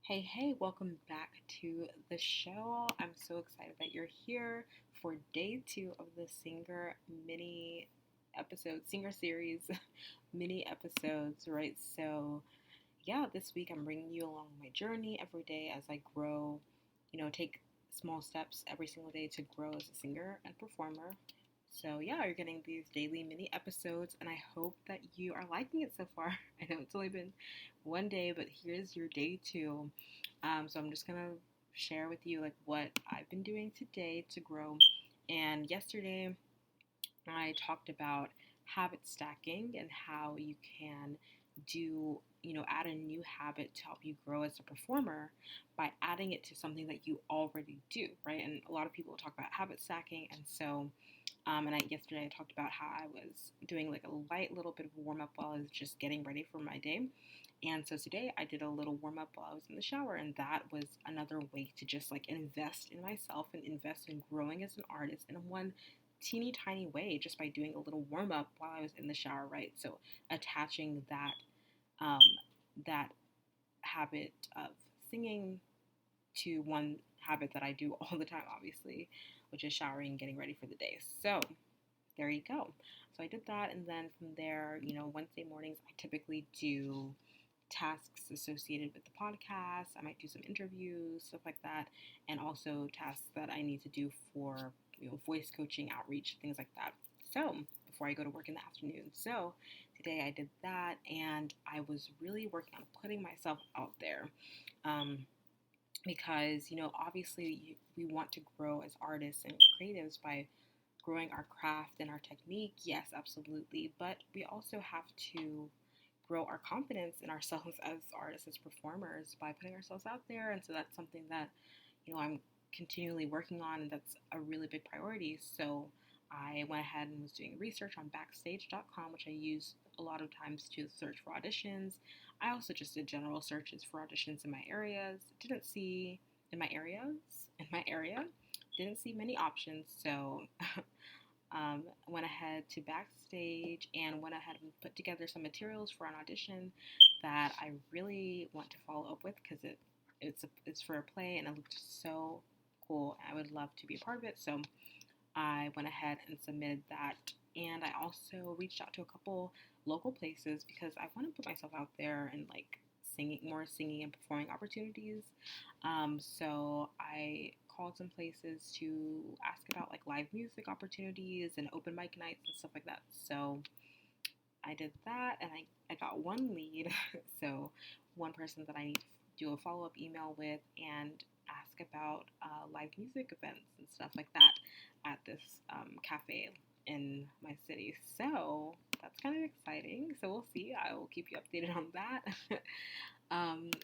Hey, welcome back to the show. I'm so excited that you're here for day two of the Singer mini episode, Singer series mini episodes, right? So, this week I'm bringing you along my journey every day as I grow, take small steps every single day to grow as a singer and performer. So, you're getting these daily mini episodes, and I hope that you are liking it so far. I know it's only been one day, but here's your day two. So I'm just gonna share with you like what I've been doing today to grow. And yesterday I talked about habit stacking and how you can add a new habit to help you grow as a performer by adding it to something that you already do, right? And a lot of people talk about habit stacking, and so yesterday I talked about how I was doing like a light little bit of warm up while I was just getting ready for my day. And so today I did a little warm up while I was in the shower, and that was another way to just like invest in myself and invest in growing as an artist in one teeny tiny way just by doing a little warm up while I was in the shower, right? So attaching um, that habit of singing to one habit that I do all the time, obviously, which is showering and getting ready for the day. So there you go. So I did that, and then from there, Wednesday mornings I typically do tasks associated with the podcast. I might do some interviews, stuff like that, and also tasks that I need to do for voice coaching, outreach, things like that. So before I go to work in the afternoon. So today I did that, and I was really working on putting myself out there. Um, because obviously we want to grow as artists and creatives by growing our craft and our technique, yes, absolutely, but we also have to grow our confidence in ourselves as artists, as performers, by putting ourselves out there. And so that's something that I'm continually working on, and that's a really big priority. So I went ahead and was doing research on backstage.com, which I use a lot of times to search for auditions. I also just did general searches for auditions in my areas. Didn't see in my area, didn't see many options. So went ahead to backstage and went ahead and put together some materials for an audition that I really want to follow up with because it's for a play and it looked so cool. I would love to be a part of it. So I went ahead and submitted that. And I also reached out to a couple local places because I want to put myself out there and like singing and performing opportunities. So I called some places to ask about like live music opportunities and open mic nights and stuff like that. So I did that, and I got one lead. So one person that I need to do a follow up email with and ask about live music events and stuff like that at this cafe in my city. So that's kind of exciting. So we'll see. I will keep you updated on that.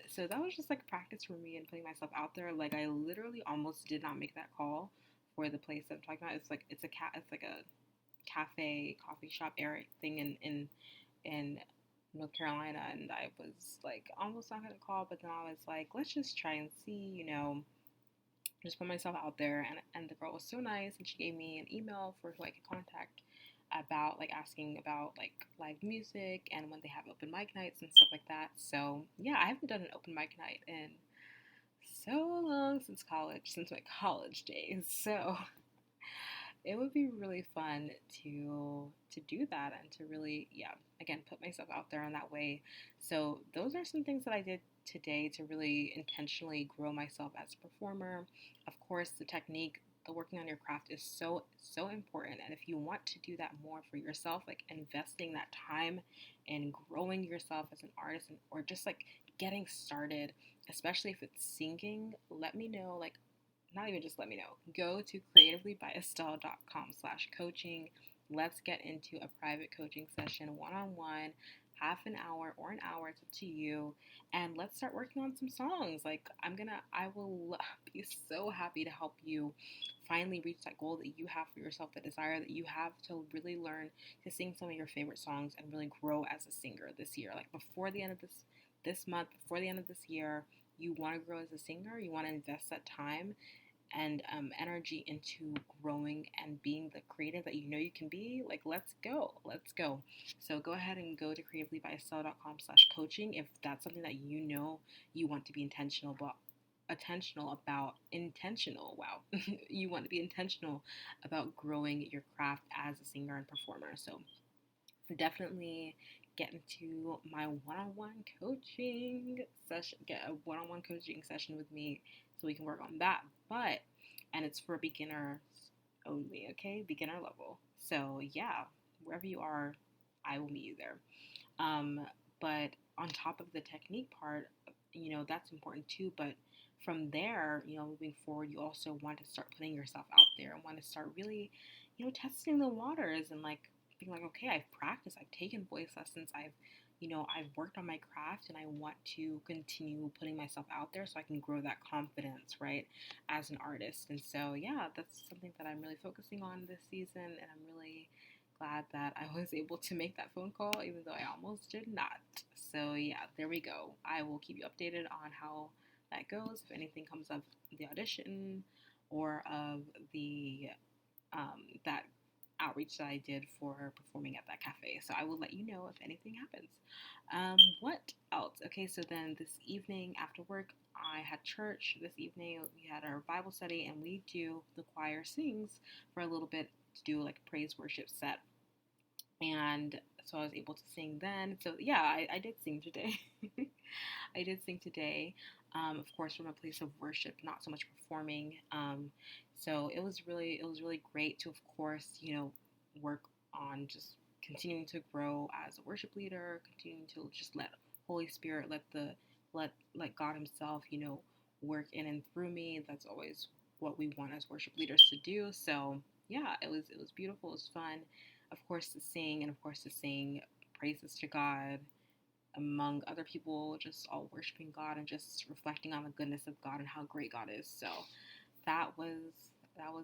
So that was just like practice for me and putting myself out there. Like I literally almost did not make that call for the place that I'm talking about. It's like a cafe coffee shop area thing in North Carolina, and I was like almost not gonna call, but then I was like, let's just try and see, just put myself out there. And the girl was so nice, and she gave me an email for who I could contact about like asking about like live music and when they have open mic nights and stuff like that. So yeah, I haven't done an open mic night in so long, since my college days. So it would be really fun to do that and to really, yeah, again, put myself out there in that way. So those are some things that I did today to really intentionally grow myself as a performer. Of course, the technique, the working on your craft is so important. And if you want to do that more for yourself, like investing that time and growing yourself as an artist, or just like getting started, especially if it's singing, let me know. Like, not even just let me know. Go to creativelybyestelle.com/coaching. Let's get into a private coaching session, one-on-one, half an hour or an hour, it's up to you. And let's start working on some songs. Like I will be so happy to help you finally reach that goal that you have for yourself, the desire that you have to really learn to sing some of your favorite songs and really grow as a singer this year. Like before the end of this month, before the end of this year, you want to grow as a singer, you want to invest that time energy into growing and being the creative that you know you can be, like, let's go. Let's go. So go ahead and go to creativelybyestella.com/coaching if that's something that you know you want to be intentional. Wow. You want to be intentional about growing your craft as a singer and performer. So definitely get into my one-on-one coaching session, get a one-on-one coaching session with me so we can work on that. And it's for beginners only, okay? Beginner level. So yeah, wherever you are, I will meet you there. But on top of the technique part, that's important too. But from there, moving forward, you also want to start putting yourself out there and want to start really, testing the waters and like being like, okay, I've practiced, I've taken voice lessons, I've worked on my craft, and I want to continue putting myself out there so I can grow that confidence, right, as an artist. And so, yeah, that's something that I'm really focusing on this season, and I'm really glad that I was able to make that phone call, even though I almost did not. So, yeah, there we go. I will keep you updated on how that goes. If anything comes of the audition or of the that outreach that I did for performing at that cafe. So I will let you know if anything happens. What else? Okay, so then this evening after work, I had church. This evening we had our Bible study, and the choir sings for a little bit to do like a praise worship set. And so I was able to sing then. So yeah, I did sing today. I did sing today, of course, from a place of worship, not so much performing. So it was really great to, of course, work on just continuing to grow as a worship leader, continuing to just let Holy Spirit, let God Himself, work in and through me. That's always what we want as worship leaders to do. So yeah, it was beautiful. It was fun, of course, to sing, and of course to sing praises to God among other people, just all worshiping God and just reflecting on the goodness of God and how great God is. So that was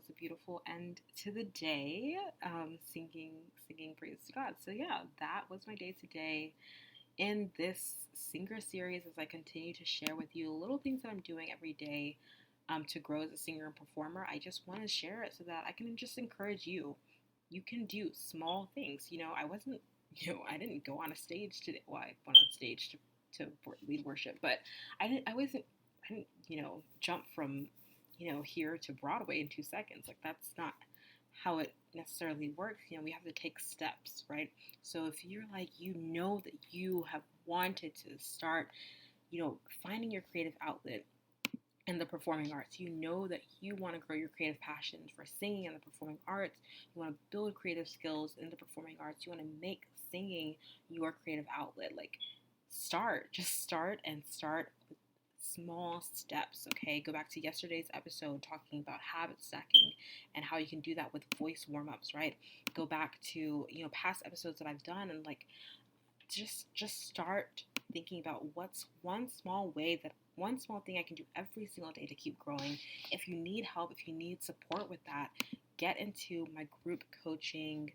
a beautiful end to the day, singing praise to God. So yeah, that was my day today. In this singer series, as I continue to share with you little things that I'm doing every day to grow as a singer and performer, I just want to share it so that I can just encourage you. You can do small things. I didn't go on a stage today. Well, I went on stage to lead worship, but I didn't, jump from, here to Broadway in 2 seconds. Like, that's not how it necessarily works. We have to take steps, right? So if you're like, that you have wanted to start, finding your creative outlet in the performing arts, that you want to grow your creative passions for singing and the performing arts, you want to build creative skills in the performing arts, you want to make singing your creative outlet, like, just start with small steps. Okay, go back to yesterday's episode talking about habit stacking and how you can do that with voice warm-ups, right? Go back to past episodes that I've done, and like, just start thinking about what's one small thing I can do every single day to keep growing. If you need help, if you need support with that, get into my group coaching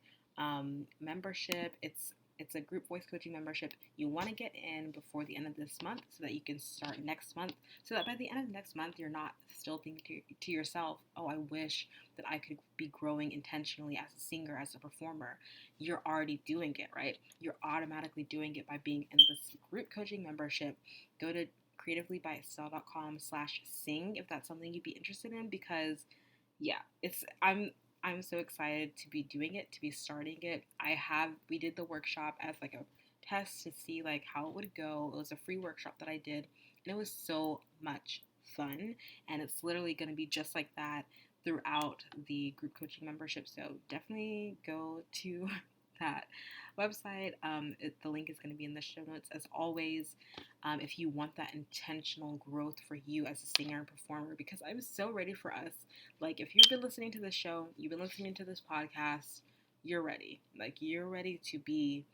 membership. It's a group voice coaching membership. You want to get in before the end of this month so that you can start next month, so that by the end of next month you're not still thinking to yourself, oh, I wish that I could be growing intentionally as a singer, as a performer. You're already doing it, right? You're automatically doing it by being in this group coaching membership. Go to creativelybyestella.com/sing if that's something you'd be interested in, because yeah, I'm so excited to be doing it, to be starting it. We did the workshop as like a test to see like how it would go. It was a free workshop that I did, and it was so much fun, and it's literally going to be just like that throughout the group coaching membership. So definitely go to that website. The link is going to be in the show notes as always. If you want that intentional growth for you as a singer and performer, because I'm so ready for us. Like, if you've been listening to this show, you've been listening to this podcast, you're ready. Like, you're ready to be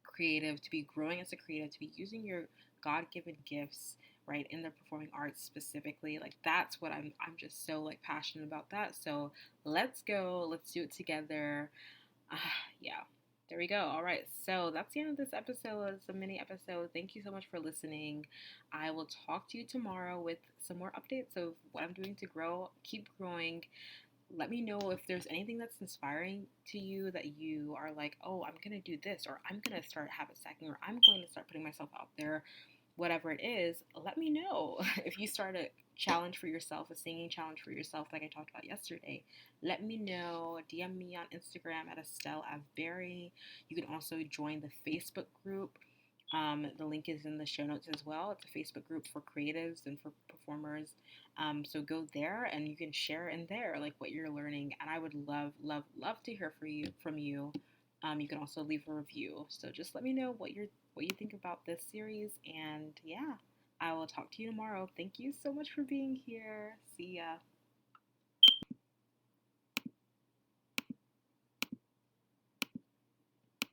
creative, to be growing as a creative, to be using your God-given gifts, right, in the performing arts specifically. Like, that's what I'm just so like passionate about that. So let's go. Let's do it together. Yeah. There we go. All right. So that's the end of this episode. It's a mini episode. Thank you so much for listening. I will talk to you tomorrow with some more updates of what I'm doing to grow, keep growing. Let me know if there's anything that's inspiring to you that you are like, oh, I'm going to do this, or I'm going to start habit stacking, or I'm going to start putting myself out there, whatever it is. Let me know. If you start a challenge for yourself, a singing challenge for yourself, like I talked about yesterday, let me know. DM me on Instagram at Estelle Avberry. You can also join the Facebook group. The link is in the show notes as well. It's a Facebook group for creatives and for performers. So go there and you can share in there like what you're learning. And I would love, love, love to hear from you. You can also leave a review. So just let me know what you think about this series. And yeah, I will talk to you tomorrow. Thank you so much for being here. See ya.